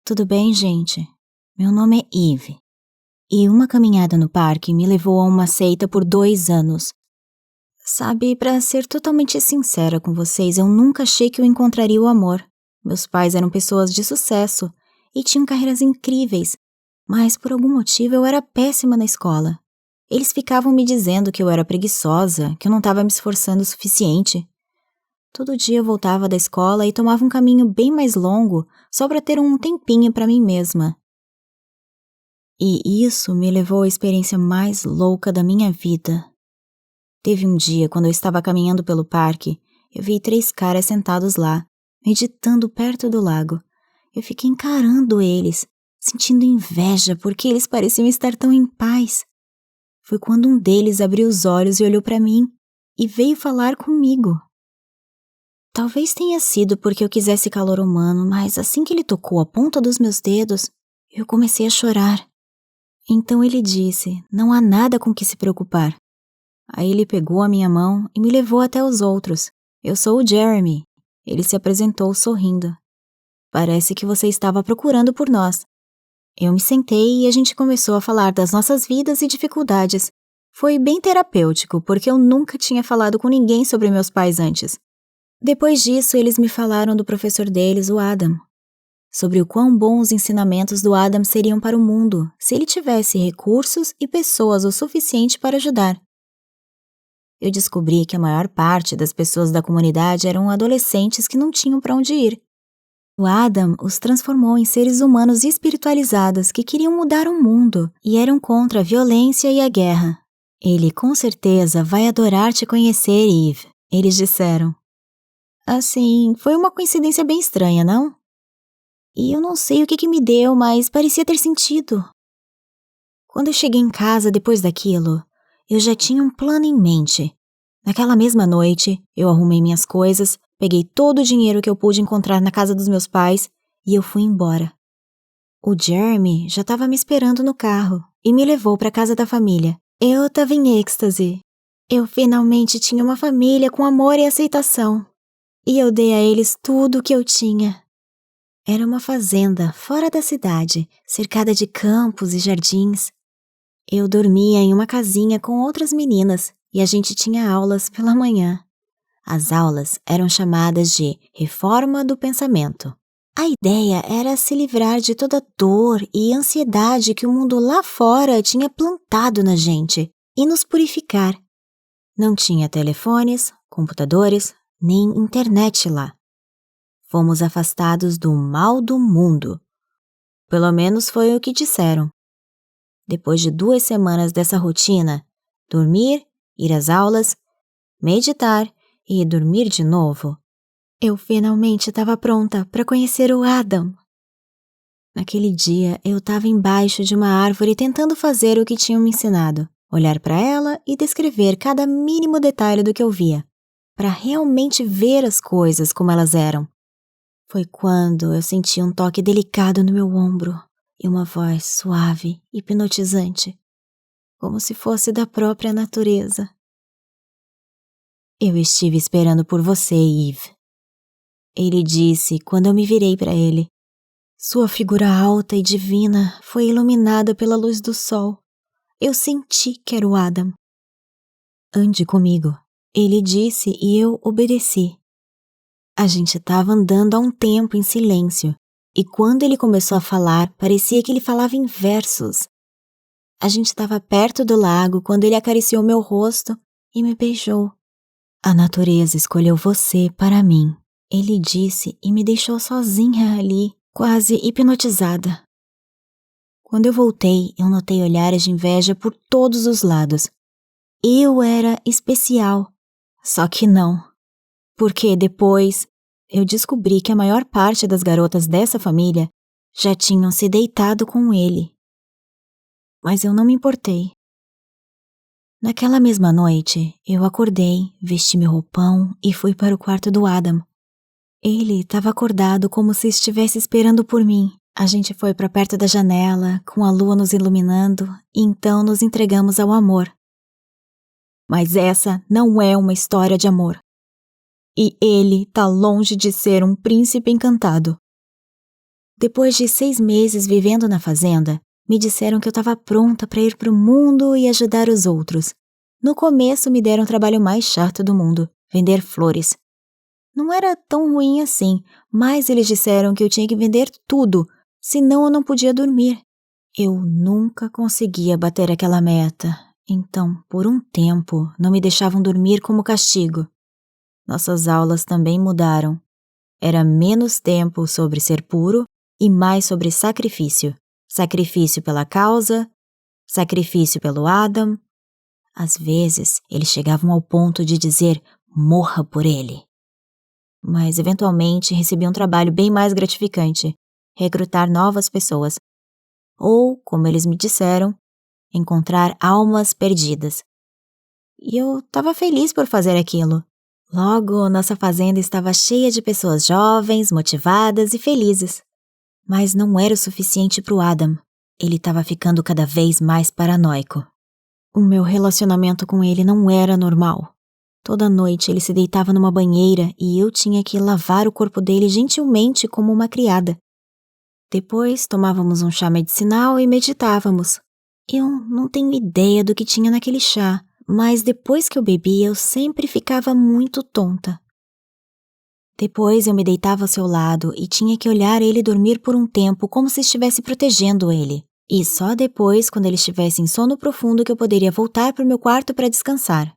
Tudo bem, gente? Meu nome é Eve. E uma caminhada no parque me levou a uma seita por 2 anos. Sabe, pra ser totalmente sincera com vocês, eu nunca achei que eu encontraria o amor. Meus pais eram pessoas de sucesso e tinham carreiras incríveis, mas por algum motivo eu era péssima na escola. Eles ficavam me dizendo que eu era preguiçosa, que eu não estava me esforçando o suficiente. Todo dia eu voltava da escola e tomava um caminho bem mais longo só para ter um tempinho para mim mesma. E isso me levou à experiência mais louca da minha vida. Teve um dia, quando eu estava caminhando pelo parque, eu vi 3 caras sentados lá, meditando perto do lago. Eu fiquei encarando eles, sentindo inveja porque eles pareciam estar tão em paz. Foi quando um deles abriu os olhos e olhou para mim e veio falar comigo. Talvez tenha sido porque eu quisesse calor humano, mas assim que ele tocou a ponta dos meus dedos, eu comecei a chorar. Então ele disse: "Não há nada com que se preocupar." Aí ele pegou a minha mão e me levou até os outros. "Eu sou o Jeremy." Ele se apresentou sorrindo. "Parece que você estava procurando por nós." Eu me sentei e a gente começou a falar das nossas vidas e dificuldades. Foi bem terapêutico, porque eu nunca tinha falado com ninguém sobre meus pais antes. Depois disso, eles me falaram do professor deles, o Adam. Sobre o quão bons os ensinamentos do Adam seriam para o mundo, se ele tivesse recursos e pessoas o suficiente para ajudar. Eu descobri que a maior parte das pessoas da comunidade eram adolescentes que não tinham para onde ir. O Adam os transformou em seres humanos espiritualizados que queriam mudar o mundo e eram contra a violência e a guerra. "Ele com certeza vai adorar te conhecer, Eve," eles disseram. Assim, foi uma coincidência bem estranha, não? E eu não sei o que me deu, mas parecia ter sentido. Quando eu cheguei em casa depois daquilo, eu já tinha um plano em mente. Naquela mesma noite, eu arrumei minhas coisas, peguei todo o dinheiro que eu pude encontrar na casa dos meus pais e eu fui embora. O Jeremy já estava me esperando no carro e me levou para a casa da família. Eu estava em êxtase. Eu finalmente tinha uma família com amor e aceitação. E eu dei a eles tudo o que eu tinha. Era uma fazenda fora da cidade, cercada de campos e jardins. Eu dormia em uma casinha com outras meninas e a gente tinha aulas pela manhã. As aulas eram chamadas de Reforma do Pensamento. A ideia era se livrar de toda dor e ansiedade que o mundo lá fora tinha plantado na gente e nos purificar. Não tinha telefones, computadores, nem internet lá. Fomos afastados do mal do mundo. Pelo menos foi o que disseram. Depois de 2 semanas dessa rotina, dormir, ir às aulas, meditar e dormir de novo, eu finalmente estava pronta para conhecer o Adam. Naquele dia, eu estava embaixo de uma árvore tentando fazer o que tinham me ensinado, olhar para ela e descrever cada mínimo detalhe do que eu via, para realmente ver as coisas como elas eram. Foi quando eu senti um toque delicado no meu ombro e uma voz suave, hipnotizante, como se fosse da própria natureza. "Eu estive esperando por você, Eve." Ele disse quando eu me virei para ele. Sua figura alta e divina foi iluminada pela luz do sol. Eu senti que era o Adam. "Ande comigo," ele disse e eu obedeci. A gente estava andando há um tempo em silêncio, e quando ele começou a falar, parecia que ele falava em versos. A gente estava perto do lago quando ele acariciou meu rosto e me beijou. "A natureza escolheu você para mim," ele disse e me deixou sozinha ali, quase hipnotizada. Quando eu voltei, eu notei olhares de inveja por todos os lados. Eu era especial, só que não. Porque depois eu descobri que a maior parte das garotas dessa família já tinham se deitado com ele. Mas eu não me importei. Naquela mesma noite, eu acordei, vesti meu roupão e fui para o quarto do Adam. Ele estava acordado como se estivesse esperando por mim. A gente foi para perto da janela, com a lua nos iluminando, e então nos entregamos ao amor. Mas essa não é uma história de amor. E ele tá longe de ser um príncipe encantado. Depois de 6 meses vivendo na fazenda, me disseram que eu estava pronta para ir para o mundo e ajudar os outros. No começo me deram o trabalho mais chato do mundo, vender flores. Não era tão ruim assim, mas eles disseram que eu tinha que vender tudo, senão eu não podia dormir. Eu nunca conseguia bater aquela meta, então, por um tempo, não me deixavam dormir como castigo. Nossas aulas também mudaram. Era menos tempo sobre ser puro e mais sobre sacrifício. Sacrifício pela causa, sacrifício pelo Adam. Às vezes, eles chegavam ao ponto de dizer, morra por ele. Mas, eventualmente, recebi um trabalho bem mais gratificante, recrutar novas pessoas. Ou, como eles me disseram, encontrar almas perdidas. E eu estava feliz por fazer aquilo. Logo, nossa fazenda estava cheia de pessoas jovens, motivadas e felizes. Mas não era o suficiente para o Adam. Ele estava ficando cada vez mais paranoico. O meu relacionamento com ele não era normal. Toda noite ele se deitava numa banheira e eu tinha que lavar o corpo dele gentilmente como uma criada. Depois tomávamos um chá medicinal e meditávamos. Eu não tenho ideia do que tinha naquele chá, mas depois que eu bebia eu sempre ficava muito tonta. Depois eu me deitava ao seu lado e tinha que olhar ele dormir por um tempo como se estivesse protegendo ele. E só depois, quando ele estivesse em sono profundo, que eu poderia voltar para o meu quarto para descansar.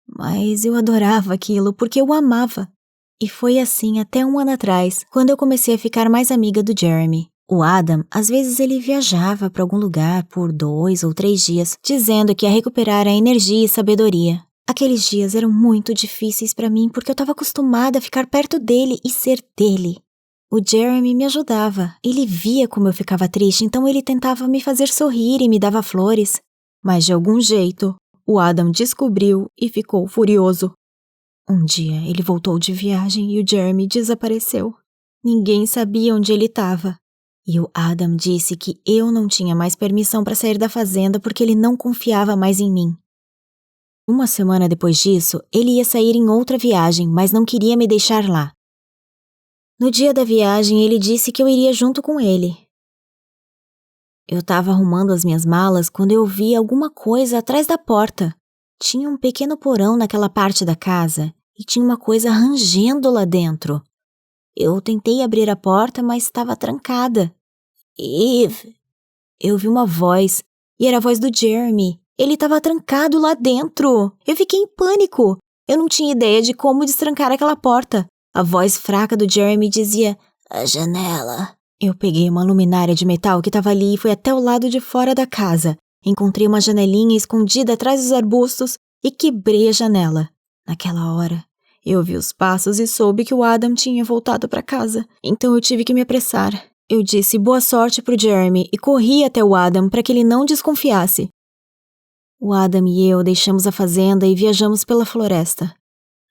Mas eu adorava aquilo porque eu o amava. E foi assim até 1 ano atrás, quando eu comecei a ficar mais amiga do Jeremy. O Adam, às vezes ele viajava para algum lugar por 2 ou 3 dias, dizendo que ia recuperar a energia e sabedoria. Aqueles dias eram muito difíceis para mim porque eu estava acostumada a ficar perto dele e ser dele. O Jeremy me ajudava. Ele via como eu ficava triste, então ele tentava me fazer sorrir e me dava flores. Mas de algum jeito, o Adam descobriu e ficou furioso. Um dia ele voltou de viagem e o Jeremy desapareceu. Ninguém sabia onde ele estava. E o Adam disse que eu não tinha mais permissão para sair da fazenda porque ele não confiava mais em mim. 1 semana depois disso, ele ia sair em outra viagem, mas não queria me deixar lá. No dia da viagem, ele disse que eu iria junto com ele. Eu estava arrumando as minhas malas quando eu vi alguma coisa atrás da porta. Tinha um pequeno porão naquela parte da casa e tinha uma coisa rangendo lá dentro. Eu tentei abrir a porta, mas estava trancada. Eve! Eu vi uma voz, e era a voz do Jeremy. Ele estava trancado lá dentro. Eu fiquei em pânico. Eu não tinha ideia de como destrancar aquela porta. A voz fraca do Jeremy dizia, a janela. Eu peguei uma luminária de metal que estava ali e fui até o lado de fora da casa. Encontrei uma janelinha escondida atrás dos arbustos e quebrei a janela. Naquela hora, eu vi os passos e soube que o Adam tinha voltado para casa. Então eu tive que me apressar. Eu disse boa sorte pro Jeremy e corri até o Adam para que ele não desconfiasse. O Adam e eu deixamos a fazenda e viajamos pela floresta.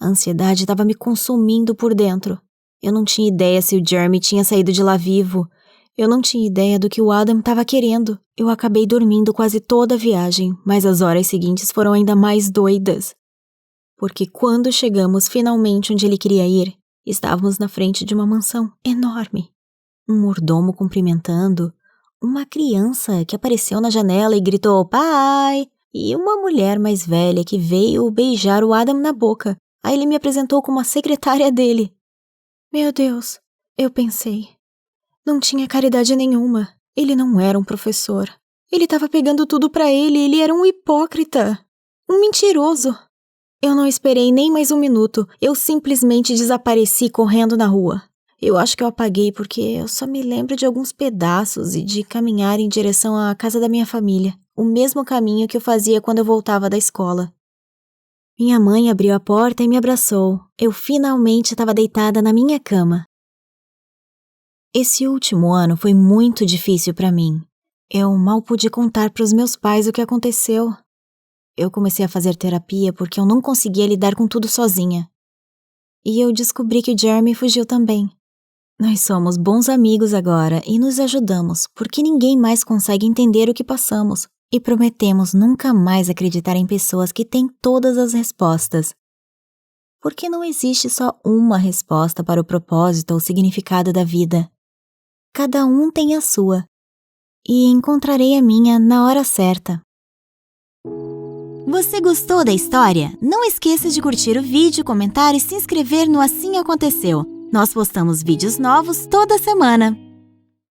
A ansiedade estava me consumindo por dentro. Eu não tinha ideia se o Jeremy tinha saído de lá vivo. Eu não tinha ideia do que o Adam estava querendo. Eu acabei dormindo quase toda a viagem, mas as horas seguintes foram ainda mais doidas. Porque quando chegamos finalmente onde ele queria ir, estávamos na frente de uma mansão enorme. Um mordomo cumprimentando, uma criança que apareceu na janela e gritou pai, e uma mulher mais velha que veio beijar o Adam na boca. Aí ele me apresentou como a secretária dele. Meu Deus, eu pensei. Não tinha caridade nenhuma. Ele não era um professor. Ele estava pegando tudo pra ele era um hipócrita. Um mentiroso. Eu não esperei nem mais 1 minuto. Eu simplesmente desapareci correndo na rua. Eu acho que eu apaguei porque eu só me lembro de alguns pedaços e de caminhar em direção à casa da minha família. O mesmo caminho que eu fazia quando eu voltava da escola. Minha mãe abriu a porta e me abraçou. Eu finalmente estava deitada na minha cama. Esse último ano foi muito difícil para mim. Eu mal pude contar para os meus pais o que aconteceu. Eu comecei a fazer terapia porque eu não conseguia lidar com tudo sozinha. E eu descobri que o Jeremy fugiu também. Nós somos bons amigos agora e nos ajudamos porque ninguém mais consegue entender o que passamos. E prometemos nunca mais acreditar em pessoas que têm todas as respostas. Porque não existe só uma resposta para o propósito ou significado da vida. cada um tem a sua, e encontrarei a minha na hora certa. Você gostou da história? Não esqueça de curtir o vídeo, comentar e se inscrever no Assim Aconteceu. Nós postamos vídeos novos toda semana.